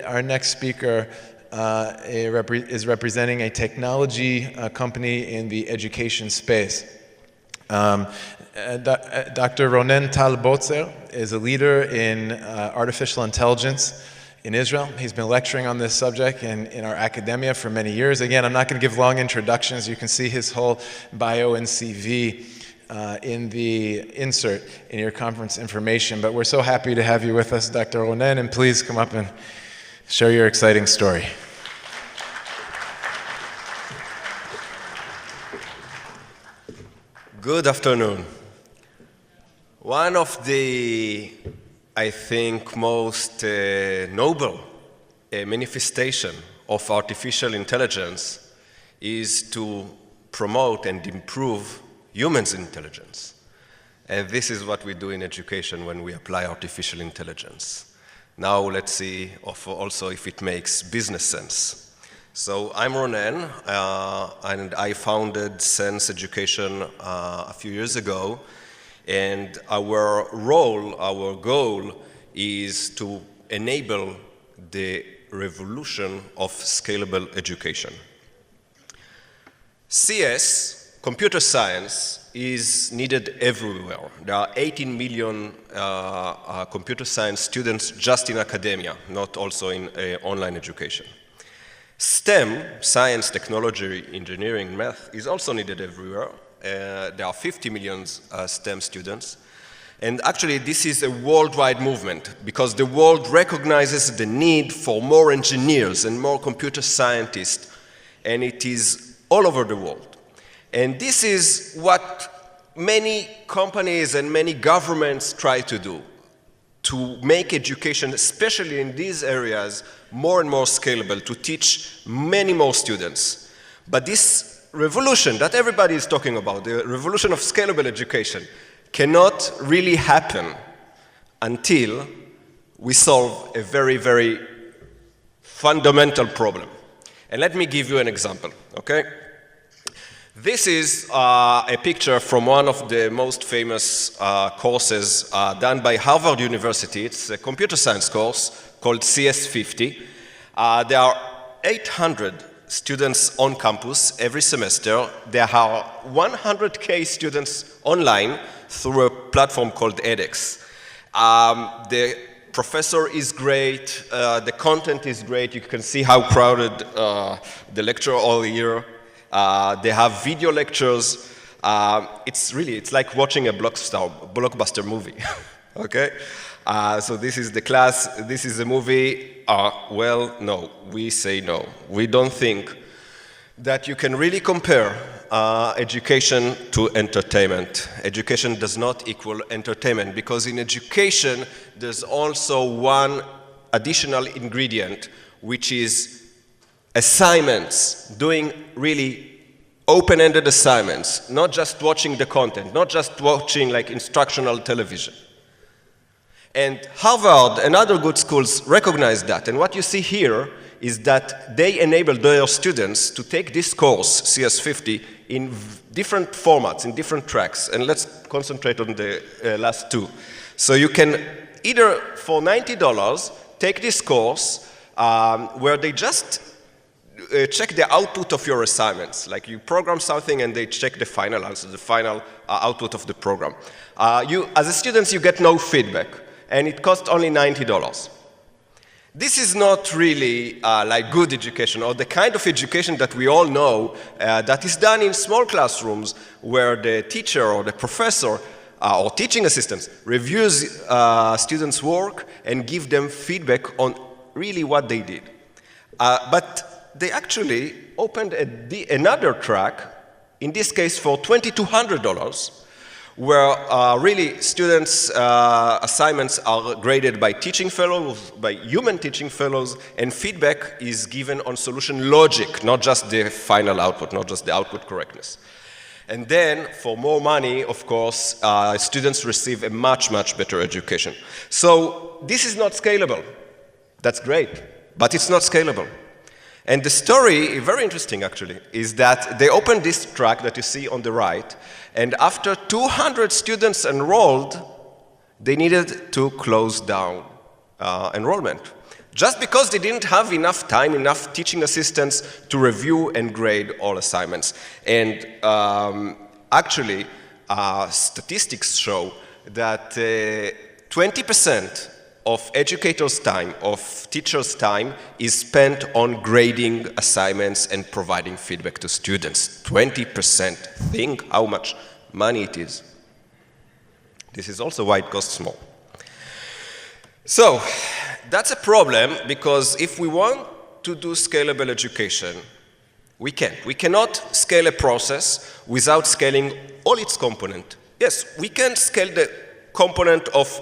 Our next speaker is representing a technology company in the education space. Dr. Ronen Tal-Botzer is a leader in artificial intelligence in Israel. He's been lecturing on this subject in our academia for many years. Again, I'm not going to give long introductions. You can see his whole bio and CV in the insert in your conference information. But we're so happy to have you with us, Dr. Ronen, and please come up and share your exciting story. Good afternoon. One of the, I think, most noble manifestation of artificial intelligence is to promote and improve humans' intelligence. And this is what we do in education when we apply artificial intelligence. Now let's see also if it makes business sense. So I'm Ronen, and I founded Sense Education a few years ago. And our goal is to enable the revolution of scalable education. CS, computer science, is needed everywhere. There are 18 million computer science students just in academia, not also in online education. STEM, science, technology, engineering, math, is also needed everywhere. There are 50 million STEM students. And actually, this is a worldwide movement because the world recognizes the need for more engineers and more computer scientists, and it is all over the world. And this is what many companies and many governments try to do, to make education, especially in these areas, more and more scalable, to teach many more students. But this revolution that everybody is talking about, the revolution of scalable education, cannot really happen until we solve a very, very fundamental problem. And let me give you an example, okay? This is a picture from one of the most famous courses done by Harvard University. It's a computer science course called CS50. There are 800 students on campus every semester. There are 100K students online through a platform called edX. The professor is great. The content is great. You can see how crowded the lecture all year. They have video lectures. It's like watching a blockbuster movie, okay? So this is the class, this is the movie. Well, no, we say no. We don't think that you can really compare education to entertainment. Education does not equal entertainment because in education, there's also one additional ingredient, which is assignments, doing really open-ended assignments, not just watching the content, not just watching like instructional television. And Harvard and other good schools recognize that. And what you see here is that they enable their students to take this course, CS50, in different formats, in different tracks. And let's concentrate on the last two. So you can either, for $90, take this course where they just check the output of your assignments. Like you program something and they check the final answer, the final output of the program. As a student, you get no feedback, and it costs only $90. This is not really like good education, or the kind of education that we all know that is done in small classrooms where the teacher or the professor or teaching assistants reviews students' work and give them feedback on really what they did. But they actually opened another track, in this case for $2,200, where really students' assignments are graded by teaching fellows, by human teaching fellows, and feedback is given on solution logic, not just the final output, not just the output correctness. And then, for more money, of course, students receive a much, much better education. So this is not scalable. That's great, but it's not scalable. And the story, very interesting actually, is that they opened this track that you see on the right, and after 200 students enrolled, they needed to close down enrollment. just because they didn't have enough time, enough teaching assistants to review and grade all assignments. And actually, statistics show that 20% of educators' time, of teachers' time, is spent on grading assignments and providing feedback to students. 20%. Think how much money it is. This is also why it costs more. So, that's a problem, because if we want to do scalable education, we can't. We cannot scale a process without scaling all its components. Yes, we can scale the component of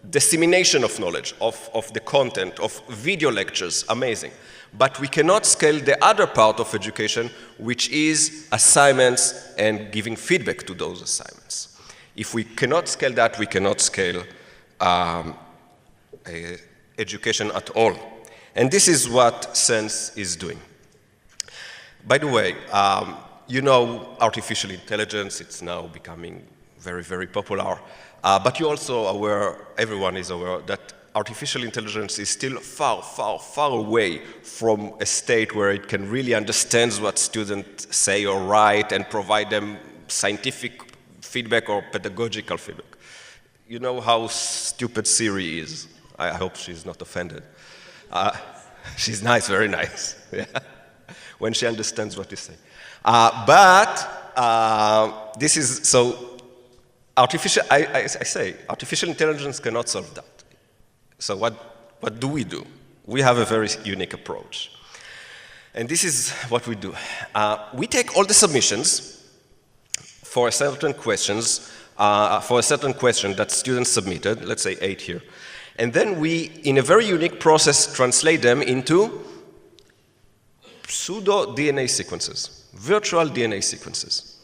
dissemination of knowledge, of the content, of video lectures, amazing. But we cannot scale the other part of education, which is assignments and giving feedback to those assignments. If we cannot scale that, we cannot scale education at all. And this is what Sense is doing. By the way, you know artificial intelligence, it's now becoming very, very popular. But you're also aware, everyone is aware, that artificial intelligence is still far, far, far away from a state where it can really understand what students say or write and provide them scientific feedback or pedagogical feedback. You know how stupid Siri is. I hope she's not offended. She's nice, very nice, yeah. When she understands what you say. This is, so, I say, artificial intelligence cannot solve that. So what do? We have a very unique approach. And this is what we do. We take all the submissions for a certain questions, for a certain question that students submitted, let's say 8 here. And then we, in a very unique process, translate them into pseudo-DNA sequences, virtual DNA sequences.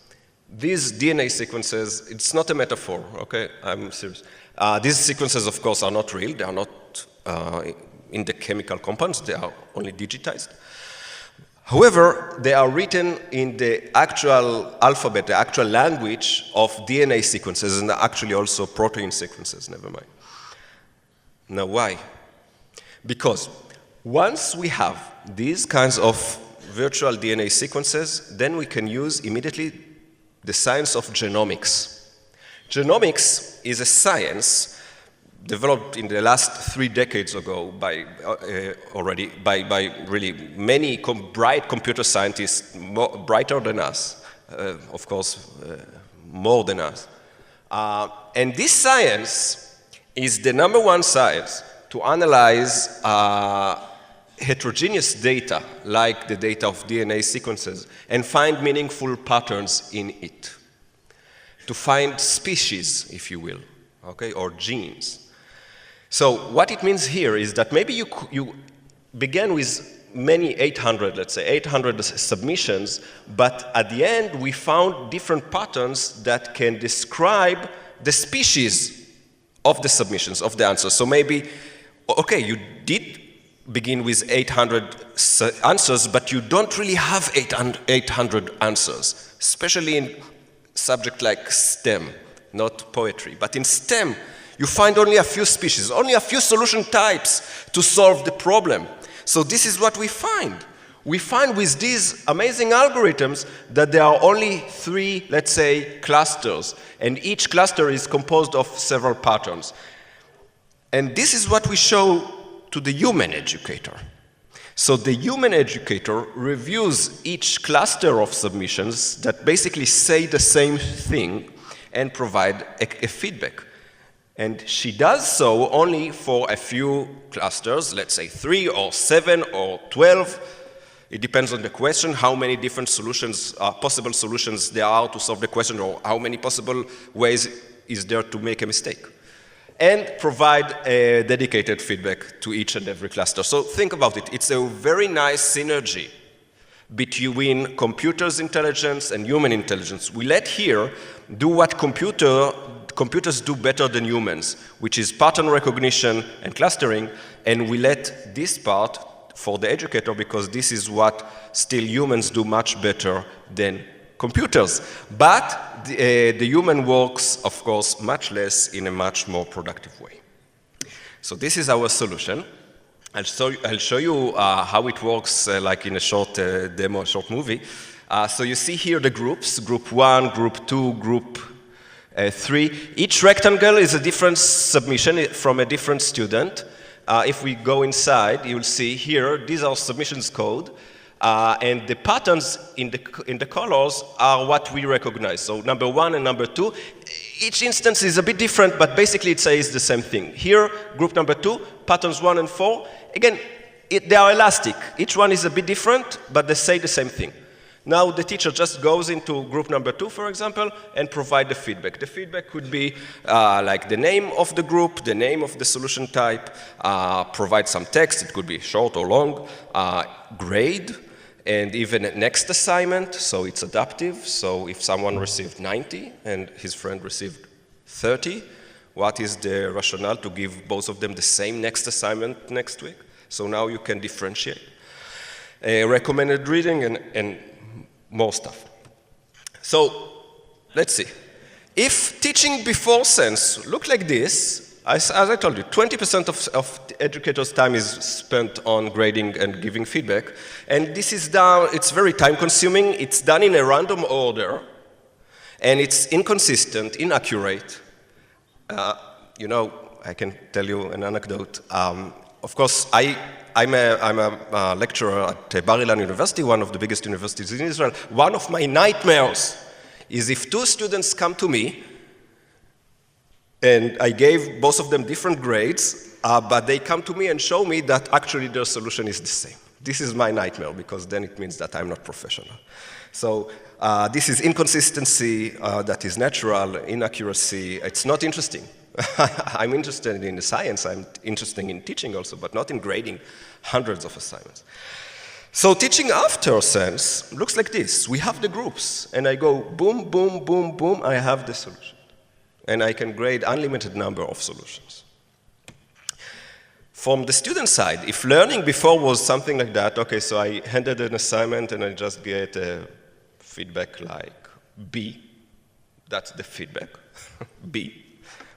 These DNA sequences, it's not a metaphor, okay? I'm serious. These sequences, of course, are not real. They are not in the chemical compounds. They are only digitized. However, they are written in the actual alphabet, the actual language of DNA sequences, and actually also protein sequences, never mind. Now, why? Because once we have these kinds of virtual DNA sequences, then we can use immediately the science of genomics. Genomics is a science developed in the last 3 decades ago by really many bright computer scientists, brighter than us, of course, more than us. And this science is the #1 science to analyze heterogeneous data, like the data of DNA sequences, and find meaningful patterns in it. To find species, if you will, okay, or genes. So what it means here is that maybe you began with many 800, let's say 800 submissions, but at the end we found different patterns that can describe the species of the submissions, of the answers. So maybe, okay, you did begin with 800 answers, but you don't really have 800 answers, especially in subjects like STEM, not poetry. But in STEM, you find only a few species, only a few solution types to solve the problem. So this is what we find. We find with these amazing algorithms that there are only 3, let's say, clusters, and each cluster is composed of several patterns. And this is what we show to the human educator. So the human educator reviews each cluster of submissions that basically say the same thing and provide a feedback. And she does so only for a few clusters, let's say 3 or 7 or 12. It depends on the question, how many different solutions, possible solutions there are to solve the question, or how many possible ways is there to make a mistake. And provide a dedicated feedback to each and every cluster. So think about it. It's a very nice synergy between computers' intelligence and human intelligence. We let here do what computers do better than humans, which is pattern recognition and clustering, and we let this part for the educator, because this is what still humans do much better than computers. But the human works, of course, much less in a much more productive way. So this is our solution. I'll show you how it works like in a short demo, a short movie. So you see here the groups, group 1, group 2, group 3. Each rectangle is a different submission from a different student. If we go inside, you'll see here, these are submissions code. And the patterns in the colors are what we recognize. So number 1 and number 2, each instance is a bit different, but basically it says the same thing. Here, group number 2, patterns 1 and 4. Again, they are elastic. Each one is a bit different, but they say the same thing. Now the teacher just goes into group number 2, for example, and provide the feedback. The feedback could be like the name of the group, the name of the solution type, provide some text, it could be short or long, grade, and even a next assignment, so it's adaptive. So if someone received 90 and his friend received 30, what is the rationale to give both of them the same next assignment next week? So now you can differentiate. Recommended reading and more stuff. So let's see. If teaching before sense looked like this, as I told you, 20% of educators' time is spent on grading and giving feedback. And this is done, it's very time consuming, it's done in a random order, and it's inconsistent, inaccurate. You know, I can tell you an anecdote. Of course, I'm a lecturer at Bar-Ilan University, one of the biggest universities in Israel. One of my nightmares is if 2 students come to me, and I gave both of them different grades, but they come to me and show me that actually their solution is the same. This is my nightmare, because then it means that I'm not professional. So this is inconsistency that is natural, inaccuracy. It's not interesting. I'm interested in the science, I'm interested in teaching also, but not in grading hundreds of assignments. So teaching after sense looks like this. We have the groups, and I go boom, boom, boom, boom, I have the solution. And I can grade unlimited number of solutions. From the student side, if learning before was something like that, okay, so I handed an assignment and I just get a feedback like B. That's the feedback, B,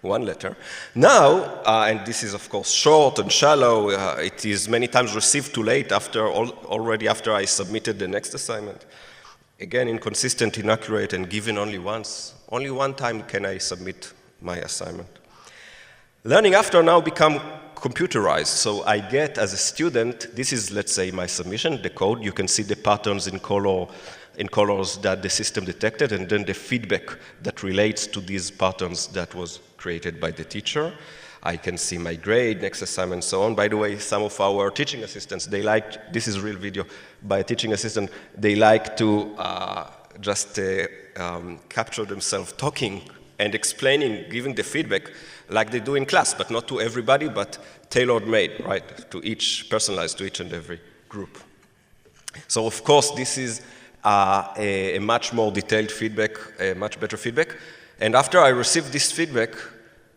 1 letter. Now, and this is of course short and shallow, it is many times received too late already after I submitted the next assignment. Again, inconsistent, inaccurate, and given only once. Only 1 time can I submit my assignment. Learning after now become computerized. So I get, as a student, this is, let's say, my submission, the code. You can see the patterns in colors that the system detected, and then the feedback that relates to these patterns that was created by the teacher. I can see my grade, next assignment, so on. By the way, some of our teaching assistants, they like, this is real video by a teaching assistant, they like to just capture themselves talking and explaining, giving the feedback like they do in class, but not to everybody, but tailor-made, right, to each, personalized to each and every group. So of course, this is a much more detailed feedback, a much better feedback. And after I received this feedback,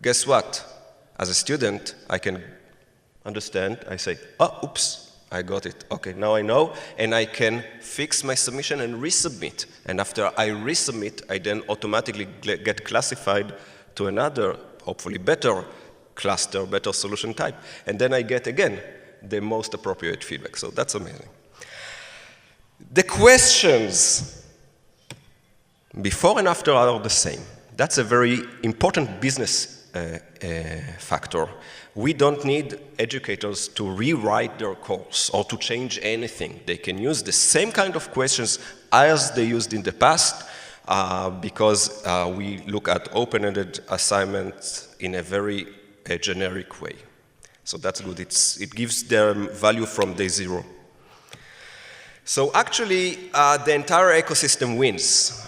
guess what? As a student, I can understand, I say, oh, oops, I got it. Okay, now I know, and I can fix my submission and resubmit. And after I resubmit, I then automatically get classified to another, hopefully better cluster, better solution type. And then I get, again, the most appropriate feedback. So that's amazing. The questions before and after are the same. That's a very important business factor. We don't need educators to rewrite their course or to change anything. They can use the same kind of questions as they used in the past because we look at open-ended assignments in a very generic way. So that's good. It gives them value from day 0. So actually, the entire ecosystem wins.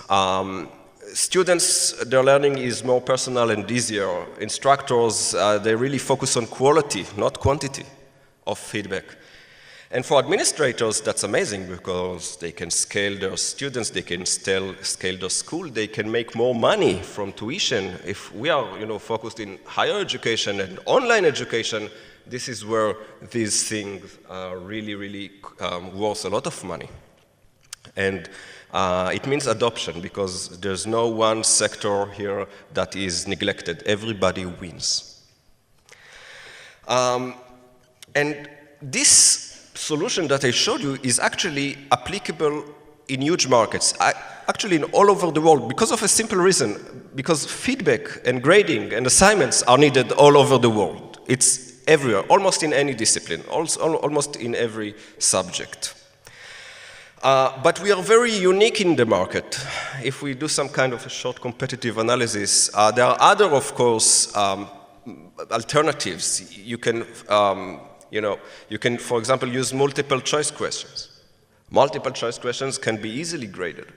Students, their learning is more personal and easier. Instructors, they really focus on quality, not quantity of feedback. And for administrators, that's amazing because they can scale their students, they can scale their school, they can make more money from tuition. If we are, focused in higher education and online education, this is where these things are really, really worth a lot of money. And it means adoption because there's no one sector here that is neglected. Everybody wins. And this solution that I showed you is actually applicable in huge markets, actually in all over the world, because of a simple reason, because feedback and grading and assignments are needed all over the world. It's everywhere, almost in any discipline, almost in every subject. But we are very unique in the market. If we do some kind of a short competitive analysis, there are other, of course, alternatives. You can, for example, use multiple choice questions. Multiple choice questions can be easily graded.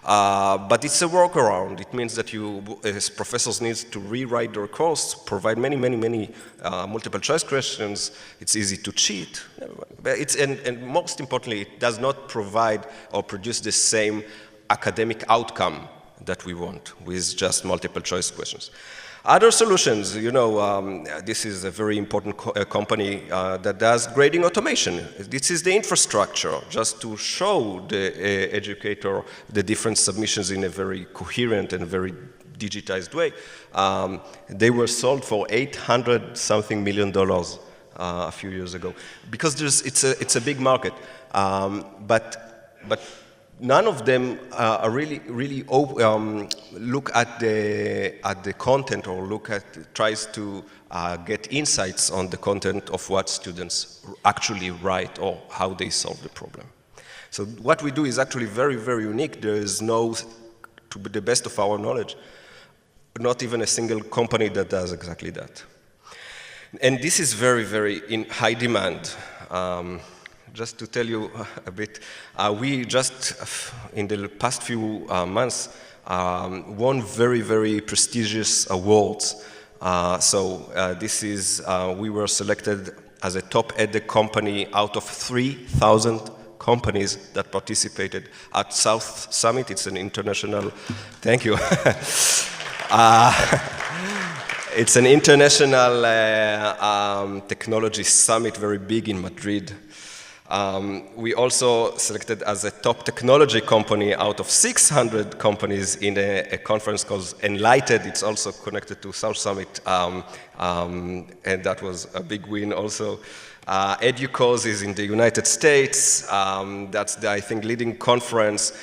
But it's a workaround. It means that you, as professors, need to rewrite their course, provide many multiple choice questions. It's easy to cheat. And most importantly, it does not provide or produce the same academic outcome that we want with just multiple choice questions. Other solutions, this is a very important company that does grading automation. This is the infrastructure, just to show the educator the different submissions in a very coherent and very digitized way. They were sold for $800-something million a few years ago, because it's a big market. But none of them really look at the content or tries to get insights on the content of what students actually write or how they solve the problem. So what we do is actually very, very unique. There is no, to the best of our knowledge, not even a single company that does exactly that. And this is very, very in high demand. Just to tell you a bit, we just, in the past few months, won very, very prestigious awards. This is, we were selected as a top edtech company out of 3,000 companies that participated at South Summit. It's an international, thank you. It's an international technology summit, very big in Madrid. We also selected as a top technology company out of 600 companies in a conference called Enlighted. It's also connected to South Summit, and that was a big win also. EduCause is in the United States. That's the, I think, leading conference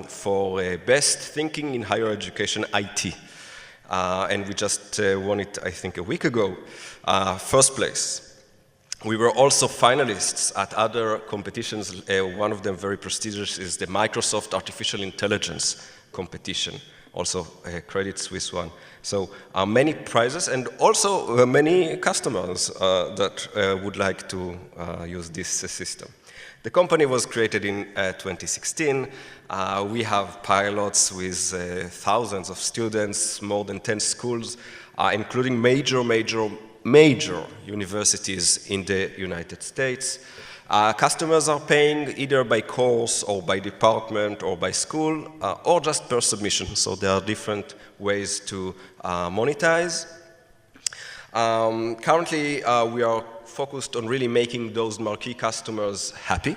for best thinking in higher education IT. And we just won it, I think, a week ago, first place. We were also finalists at other competitions. One of them very prestigious is the Microsoft Artificial Intelligence competition, also a Credit Suisse one. So many prizes and also many customers that would like to use this system. The company was created in 2016. We have pilots with thousands of students, more than 10 schools, including major universities in the United States. Customers are paying either by course or by department or by school or just per submission. So there are different ways to monetize. Currently, we are focused on really making those marquee customers happy.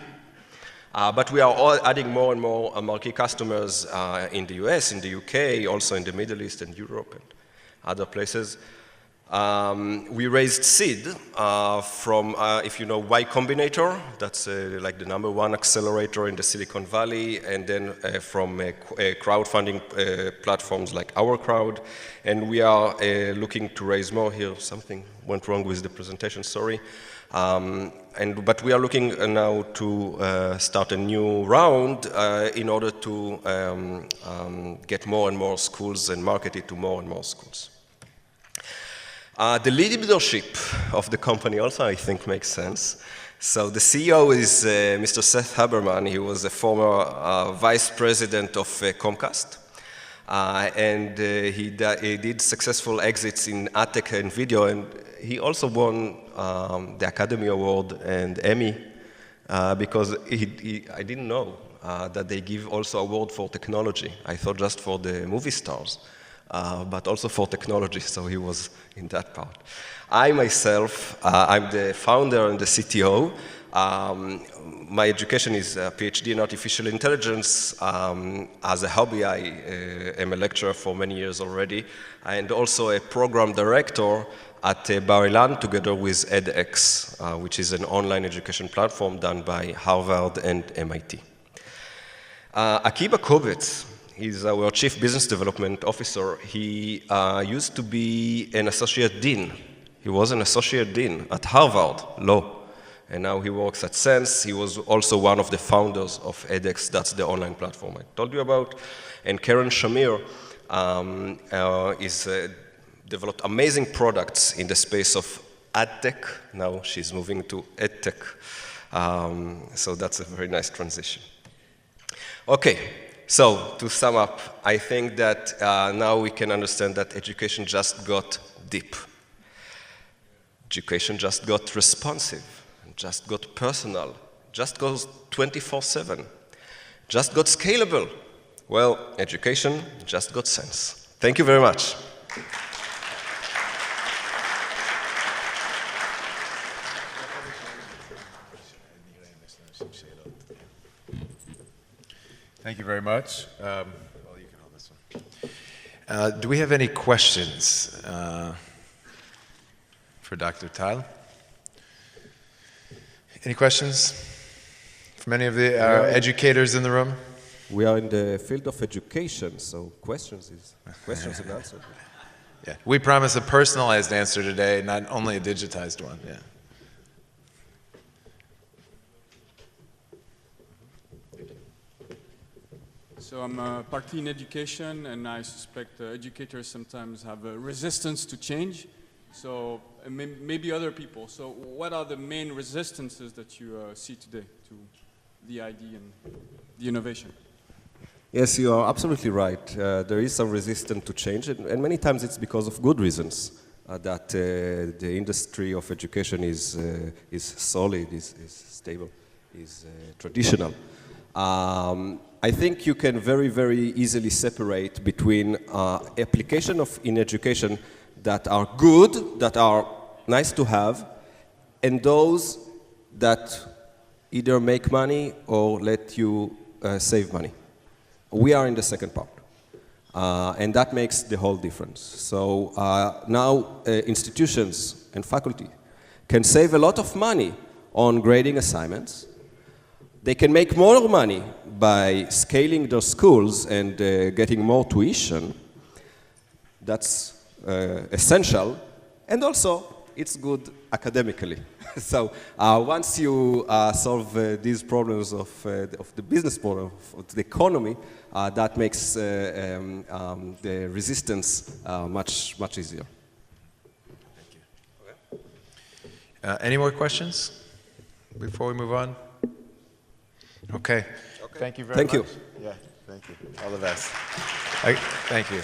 But we are all adding more and more marquee customers in the US, in the UK, also in the Middle East and Europe and other places. We raised seed from, if you know, Y Combinator, that's like the #1 accelerator in the Silicon Valley, and then from crowdfunding platforms like Our Crowd. And we are looking to raise more here. Something went wrong with the presentation, sorry. But we are looking now to start a new round in order to get more and more schools and market it to more and more schools. The leadership of the company also, I think, makes sense. So the CEO is Mr. Seth Haberman. He was a former vice president of Comcast. And he did successul exits in AdTech and video. And he also won the Academy Award and Emmy because I didn't know that they give also award for technology. I thought just for the movie stars. But also for technology, so he was in that part. I myself, I'm the founder and the CTO. My education is a Ph.D. in artificial intelligence. As a hobby, I am a lecturer for many years already, and also a program director at Bar-Ilan together with edX, which is an online education platform done by Harvard and MIT. Akiba Kovitz, he's our Chief Business Development Officer. He used to be an Associate Dean. He was an Associate Dean at Harvard Law, and now he works at Sense. He was also one of the founders of edX, that's the online platform I told you about. And Karen Shamir is developed amazing products in the space of AdTech. Now she's moving to EdTech. So that's a very nice transition. Okay, so to sum up, I think that now we can understand that education just got deep. Education just got responsive, just got personal, just goes 24/7, just got scalable. Well, education just got sense. Thank you very much. Thank you very much. Well, you can hold this one. Do we have any questions for Dr. Tal? Any questions from any of the educators in the room? We are in the field of education, so questions and answers. Yeah, we promise a personalized answer today, not only a digitized one. Yeah. So I'm partly in education, and I suspect educators sometimes have a resistance to change. So maybe other people. So what are the main resistances that you see today to the idea and the innovation? Yes, you are absolutely right. There is some resistance to change, and many times it's because of good reasons that the industry of education is solid, is stable, is traditional. I think you can very, very easily separate between application in education that are good, that are nice to have, and those that either make money or let you save money. We are in the second part, and that makes the whole difference. So now institutions and faculty can save a lot of money on grading assignments. They can make more money by scaling their schools and getting more tuition. That's essential, and also it's good academically. So once you solve these problems of the business problem, of the economy, that makes the resistance much easier. Thank you. Okay. Any more questions before we move on? Okay. Thank you very much. Thank you. Yeah, thank you. All the best. Thank you.